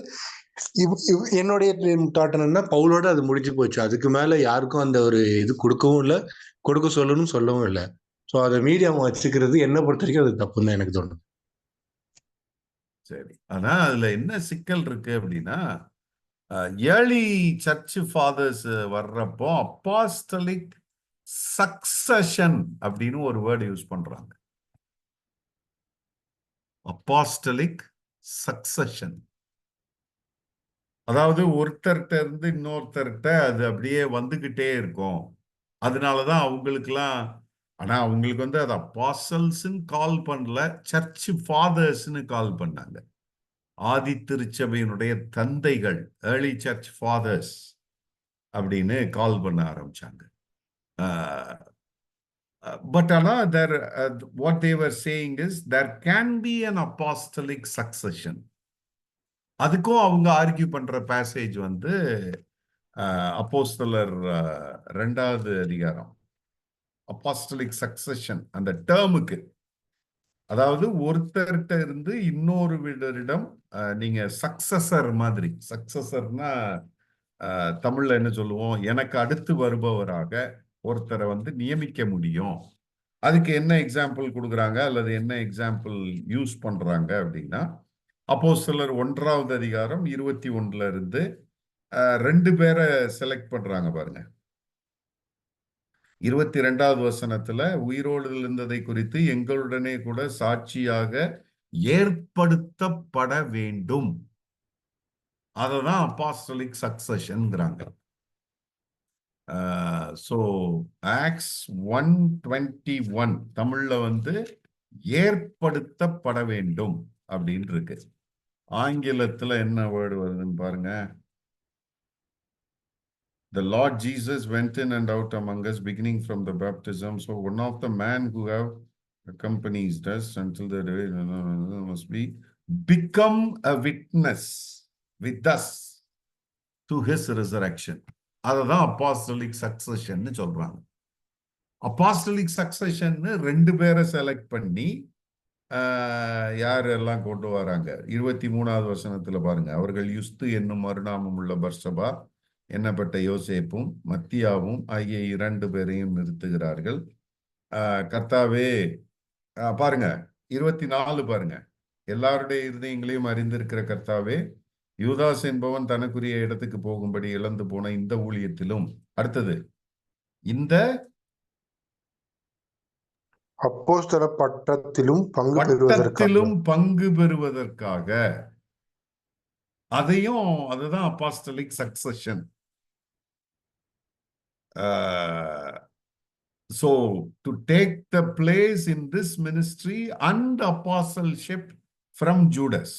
என்னுடைய தாட் என்னன்னா, பவுலோட அது முடிஞ்சு போச்சு. அதுக்கு மேல யாருக்கும் அந்த ஒரு இது கொடுக்கவும் இல்லை, கொடுக்க சொல்லவும் இல்லை. ஸோ அதை மீடியம் வச்சுக்கிறது என்னை பொறுத்த வரைக்கும் அது தப்புன்னு தான் எனக்கு தோணுது. சரி, ஆனா அதுல என்ன சிக்கல் இருக்கு அப்படின்னா, ஏர்லி சர்ச் ஃபாதர்ஸ் வர்றப்போ அப்போஸ்டலிக் சக்சஷன் அப்படின்னு ஒரு வேர்டு யூஸ் பண்றாங்க. அப்போஸ்டலிக் சக்சஷன், அதாவது ஒருத்தர்கிட்ட இருந்து இன்னொருத்தர்கிட்ட அது அப்படியே வந்துகிட்டே இருக்கும். அதனாலதான் அவங்களுக்குலாம், ஆனா அவங்களுக்கு வந்து அது அப்போஸ்டல்ஸ்ன்னு கால் பண்ணல, சர்ச் ஃபாதர்ஸ்ன்னு கால் பண்ணாங்க. ஆதி திருச்சபையினுடைய தந்தைகள், ஏர்லி சர்ச் ஃபாதர்ஸ் அப்படின்னு கால் பண்ண ஆரம்பிச்சாங்க. பட் ஆனா what they were saying is there can be an apostolic succession. அதுக்கும் அவங்க ஆர்கியூ பண்ற பேசேஜ் வந்து அப்போஸ்தலர் 2வது அதிகாரம். அப்போஸ்டலிக் சக்சஷன் அந்த டேர்முக்கு, அதாவது ஒருத்தர்கிட்ட இருந்து இன்னொருவரிடம் நீங்க சக்சஸர் மாதிரி, சக்சஸர்னா தமிழ்ல என்ன சொல்லுவோம், எனக்கு அடுத்து வருபவராக ஒருத்தரை வந்து நியமிக்க முடியும். அதுக்கு என்ன எக்ஸாம்பிள் கொடுக்குறாங்க அல்லது என்ன எக்ஸாம்பிள் யூஸ் பண்றாங்க அப்படின்னா, அப்போஸ்தலர் 1வது அதிகாரம் 21 இருந்து 2 பேரை செலக்ட் பண்றாங்க பாருங்க. 22வது வசனத்துல, உயிரோடு இருந்ததை குறித்து எங்களுடனே கூட சாட்சியாக ஏற்படுத்தப்பட வேண்டும். அததான் அப்போஸ்டலிக் சக்சஷன்ங்கிறாங்க. ஸோ ஆக்ட்ஸ் 1:21 தமிழ்ல வந்து ஏற்படுத்தப்பட வேண்டும் அப்படின்னு இருக்கு. ஆங்கிலத்துல என்ன வேர்டு வருதுன்னு பாருங்க. The Lord Jesus went in and out among us, beginning from the baptism. So one of the men who have accompanies us until the day must be become a witness with us to his resurrection. அதுதான் apostolic succession சொல்றாங்க. அப்போஸ்டலிக் சக்சஷன் 2 பேரை செலக்ட் பண்ணி யாரெல்லாம் கொண்டு வராங்க? 23வது வசனத்துல பாருங்க. அவர்கள் யுஸ்து என்னும் மறுநாமம் உள்ள பர்சபா என்னப்பட்ட யோசேப்பும் மத்தியாவும் ஆகிய 2 பேரையும் நிறுத்துகிறார்கள். கர்த்தாவே, பாருங்க 24 பாருங்க. எல்லாருடைய இருதயங்களையும் அறிந்திருக்கிற கர்த்தாவே, யூதாஸ் என்பவன் தனக்குரிய இடத்துக்கு போகும்படி இழந்து போன இந்த ஊழியத்திலும், அடுத்தது இந்த அப்போஸ்தல பட்டத்திலும் பங்கு பெறுவதற்காக அதுதான் apostolic succession. So to take the place in this ministry and apostleship from Judas.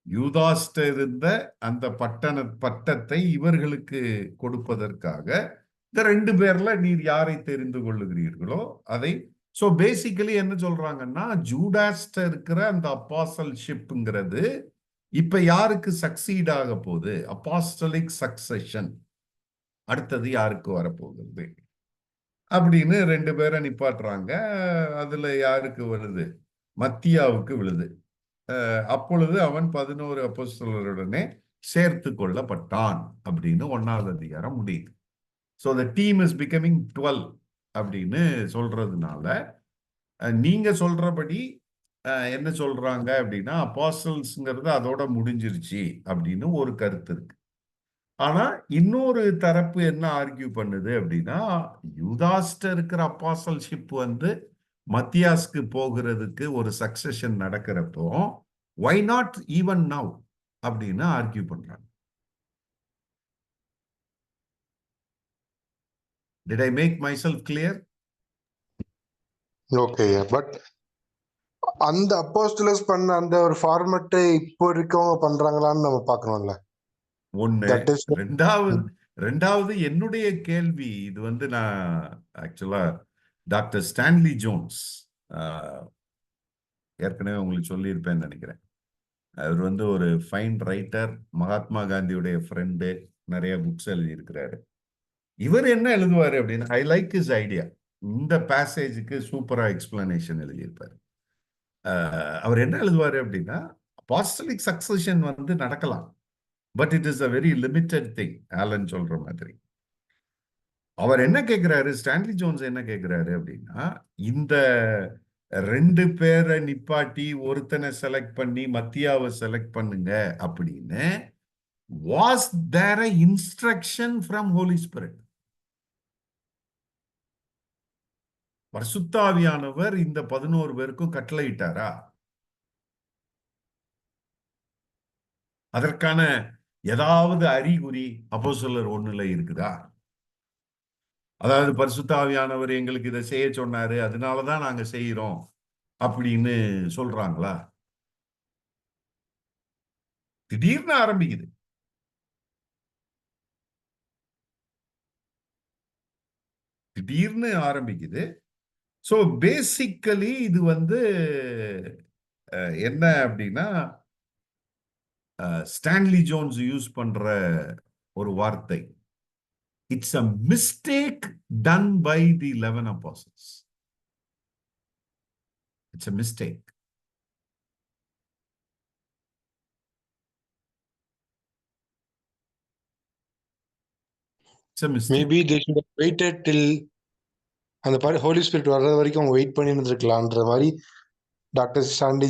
யூதாஸ்ட இருந்த அந்த பட்டத்தை இவர்களுக்கு கொடுப்பதற்காக இந்த 2 பேர்ல நீர் யாரை தெரிந்து கொள்ளுகிறீர்களோ அதை. சோ பேசிக்கலி என்ன சொல்றாங்கன்னா, ஜூடாஸ்ட இருக்கிற அந்த அப்பாஸ்டல்ஷிப்ங்கிறது இப்ப யாருக்கு சக்சீட் ஆக போகுது? அப்போஸ்டலிக் சக்சஷன் அடுத்தது யாருக்கு வரப்போகுது அப்படின்னு 2 பேரை நிப்பாட்டுறாங்க. அதுல யாருக்கு வருது? மத்தியாவுக்கு விழுது. அப்பொழுது அவன் 11 அப்போஸ்தலருடனே சேர்த்து கொள்ளப்பட்டான் அப்படின்னு 1வது அதிகாரம் முடியுது. So the team is becoming 12 அப்படின்னு சொல்றதுனால, நீங்க சொல்றபடி என்ன சொல்றாங்க அப்படின்னா, அப்போஸ்டல்ஸ்ங்கிறது அதோட முடிஞ்சிருச்சு அப்படின்னு ஒரு கருத்து இருக்கு. ஆனா இன்னொரு தரப்பு என்ன ஆர்கியூ பண்ணுது அப்படின்னா, யூதாஸ்ட இருக்கிற அப்போஸ்டல்ஷிப் மத்தியாஸ்க்கு போகிறதுக்கு ஒரு சக்சஷன் நடக்கிறப்போ why not even now அப்படின்னு ஆர்கியூ பண்றாங்க. Did I make myself clear? Okay. But அந்த அப்போஸ்தலர்ஸ் பண்ண அந்த ஒரு ஃபார்மட்டை இப்போ இருக்கவங்க பண்றாங்களான்னு நம்ம பார்க்கணும்ல. ரெண்டாவது என்னுடைய கேள்வி இது நான் ஆக்சுவலா டாக்டர் ஸ்டான்லி ஜோன்ஸ் ஏற்கனவே உங்களுக்கு சொல்லியிருப்பேன்னு நினைக்கிறேன். அவர் ஒரு ஃபைன் ரைட்டர், மகாத்மா காந்தியுடைய ஃப்ரெண்டு, நிறைய புக்ஸ் எழுதியிருக்கிறாரு. இவர் என்ன எழுதுவாரு அப்படின்னா, ஐ லைக் ஹிஸ் ஐடியா. இந்த பேசேஜுக்கு சூப்பரா எக்ஸ்பிளனேஷன் எழுதியிருப்பாரு. அவர் என்ன எழுதுவாரு அப்படின்னா, அப்போஸ்டலிக் சக்சஷன் நடக்கலாம், but it is a very limited thing. Alan சொல்ற மாதிரி அவர் என்ன கேட்கிறாரு, ஸ்டான்லி ஜோன்ஸ் என்ன கேட்கிறாரு அப்படின்னா, இந்த 2 பேரை நிப்பாட்டி ஒருத்தனை செலக்ட் பண்ணி மத்தியாவை செலக்ட் பண்ணுங்க அப்படின்னு, was there a instruction from holy spirit? பரிசுத்த ஆவியானவர் இந்த 11 பேருக்கும் கட்டளையிட்டாரா? அதற்கான ஏதாவது அறிகுறி அப்போஸ்தலர் 1ல இருக்குதா? அதாவது பரிசுத்த ஆவியானவர் எங்களுக்கு இதை செய்ய சொன்னாரு, அதனாலதான் நாங்க செய்யறோம் அப்படின்னு சொல்றாங்களா? திடீர்னு ஆரம்பிக்குது. ஸோ பேசிக்கலி இது என்ன அப்படின்னா, ஸ்டான்லி ஜோன்ஸ் யூஸ் பண்ற ஒரு வார்த்தை, it's a mistake done by the 11 apostles. It's a mistake. It's a mistake. Maybe they should have waited till அந்த ஹோலி ஸ்பிரிட் வர்ற வரைக்கும் அவங்க வெயிட் பண்ணி இருந்திருக்கலாம்ன்ற மாதிரி டாக்டர் ஸ்டான்லி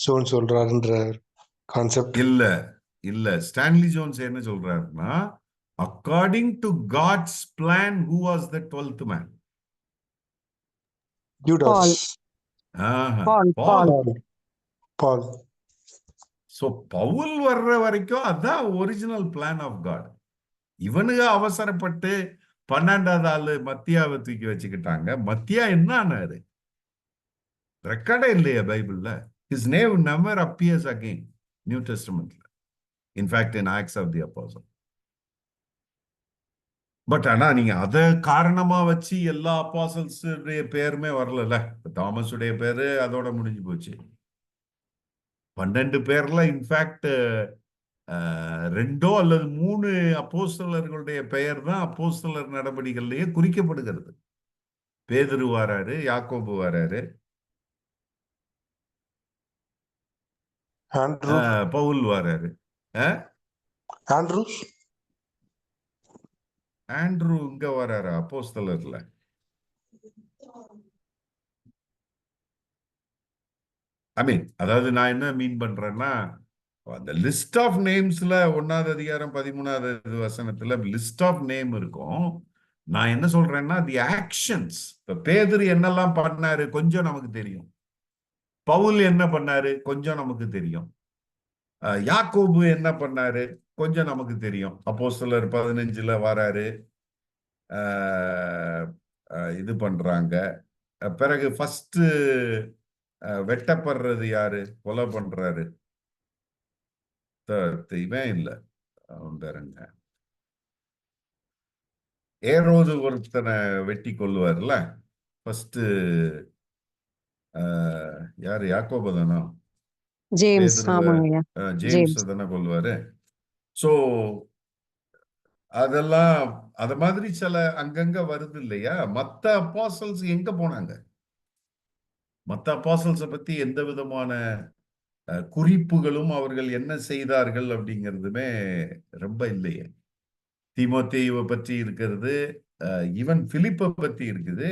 ஜோன்ஸ் சொல்றாருன்ற கான்செப்ட். இல்ல ஸ்டான்லி ஜோன்ஸ் என்ன சொல்றாருன்னா, according to God's plan, who was the 12th man? Judas. Paul. So Pavul வர்ற வரைக்கும் அதான் ஒரிஜினல் பிளான் ஆஃப் காட். இவனுங்க அவசரப்பட்டு 12வது ஆளு மத்தியாவை தூக்கி வச்சுக்கிட்டாங்க. மத்தியா என்ன ஆனாரு? ரெக்கார்டே இல்லையா பைபிள்ல? his name never appears again New Testamentல. In fact, in Acts of the Apostles. But ஆனா நீங்க அத காரணமா வச்சு எல்லா அப்போஸ்தலர்ஸ் பேருமே வரல. தாமஸ் உடைய பேரு அதோட முடிஞ்சு போச்சு. 12 பேர்ல இன்ஃபேக்ட் 2 அல்லது 3 அப்போஸ்தலர்களுடைய பெயர் தான் அப்போஸ்தலர் நடவடிக்கைகளிலேயே குறிக்கப்படுகிறது. பேதுரு வராரு, யாக்கோபு வராரு, ஆண்ட்ரூ பவுல் வராரு. ஆண்ட்ரூஸ் ஆண்ட்ரூ இங்க வராரு அப்போஸ்தலர்ல. அதாவது நான் என்ன மீன் பண்றேன்னா, அந்த லிஸ்ட் ஆஃப் நேம்ஸ்ல 1வது அதிகாரம் 13வது வசனத்துல லிஸ்ட் ஆஃப் நேம் இருக்கும். நான் என்ன சொல்றேன்னா தி ஆக்ஷன்ஸ். இப்ப பேதுரு என்னெல்லாம் பண்ணாரு கொஞ்சம் நமக்கு தெரியும். பவுல் என்ன பண்ணாரு கொஞ்சம் நமக்கு தெரியும். யாக்கோபு என்ன பண்ணாரு கொஞ்சம் நமக்கு தெரியும். அப்போஸ்தலர் 15ல வராரு, இது பண்றாங்க. பிறகு ஃபர்ஸ்ட் வெட்டப்படுறது யாரு, கொலை பண்றாரு, இவன் இல்ல, பாருங்க, ஏரோது ஒருத்தனை வெட்டி கொள்ளுவார்ல ஃபர்ஸ்ட். யாரு, யாக்கோபு தானா, ஜேம்ஸ். ஆமாங்கய்யா, ஜேம்ஸ் தானே கொள்வாரு. சோ அதெல்லாம் அத மாதிரி சில அங்கங்க வருது இல்லையா. மத்த அப்போஸ்தலர்ஸ் எங்க போனாங்க? மத்த அப்போஸ்தலர்ஸை பத்தி எந்த விதமான குறிப்புகளும் அவர்கள் என்ன செய்தார்கள் அப்படிங்கிறதுமே ரொம்ப இல்லையே. தீமோத்தேயுவை பற்றி இருக்கிறது, ஈவன் பிலிப்பை பத்தி இருக்குது.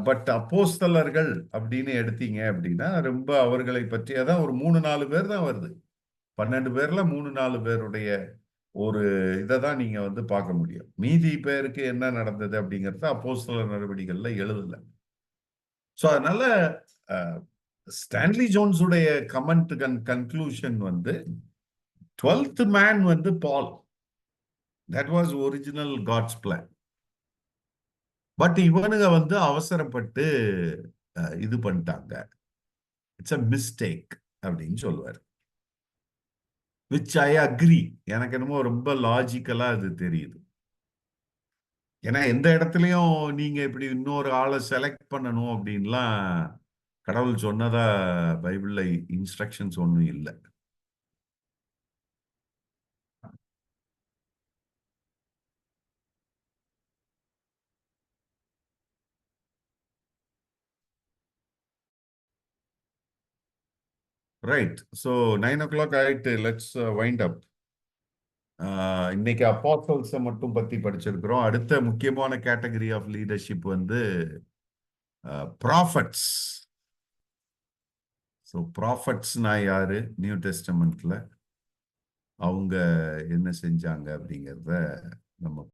பட் அப்போஸ்தலர்கள் அப்படின்னு எடுத்தீங்க அப்படின்னா ரொம்ப அவர்களை பற்றி அதான் ஒரு 3-4 பேர் தான் வருது. 12 பேர்ல 3-4 பேருடைய ஒரு இதை தான் நீங்க வந்து பார்க்க முடியும். மீதி பேருக்கு என்ன நடந்தது அப்படிங்கறத அப்போஸ்தலர் நடவடிக்கைகள்ல எழுதல. ஸோ அதனால ஸ்டான்லி ஜோன்ஸ் உடைய கமெண்ட் கன்க்ளூஷன் வந்து 12th மேன் வந்து Paul. That was original God's plan. But இவனுங்க வந்து அவசரப்பட்டு இது பண்ணிட்டாங்க. இட்ஸ் அ மிஸ்டேக் அப்படின்னு சொல்லுவார். Which I agree. எனக்கு என்னமோ ரொம்ப லாஜிக்கலா அது தெரியுது. ஏன்னா எந்த இடத்துலயும் நீங்க இப்படி இன்னொரு ஆளை செலக்ட் பண்ணணும் அப்படின்லாம் கடவுள் சொன்னதா பைபிள்ல இன்ஸ்ட்ரக்ஷன்ஸ் ஒன்றும் இல்லை. ரைட். ஸோ 9 o'clock ஆயிட்டு. Let's wind up. இன்னைக்கு அப்போஸ்தலர்ஸை மட்டும் பத்தி படிச்சிருக்கிறோம். அடுத்த முக்கியமான கேட்டகரி ஆஃப் லீடர்ஷிப் வந்து ப்ராஃபட்ஸ். ஸோ ப்ராஃபட்ஸ்னா யாரு, நியூ டெஸ்டமெண்ட்ல அவங்க என்ன செஞ்சாங்க அப்படிங்கிறத நம்ம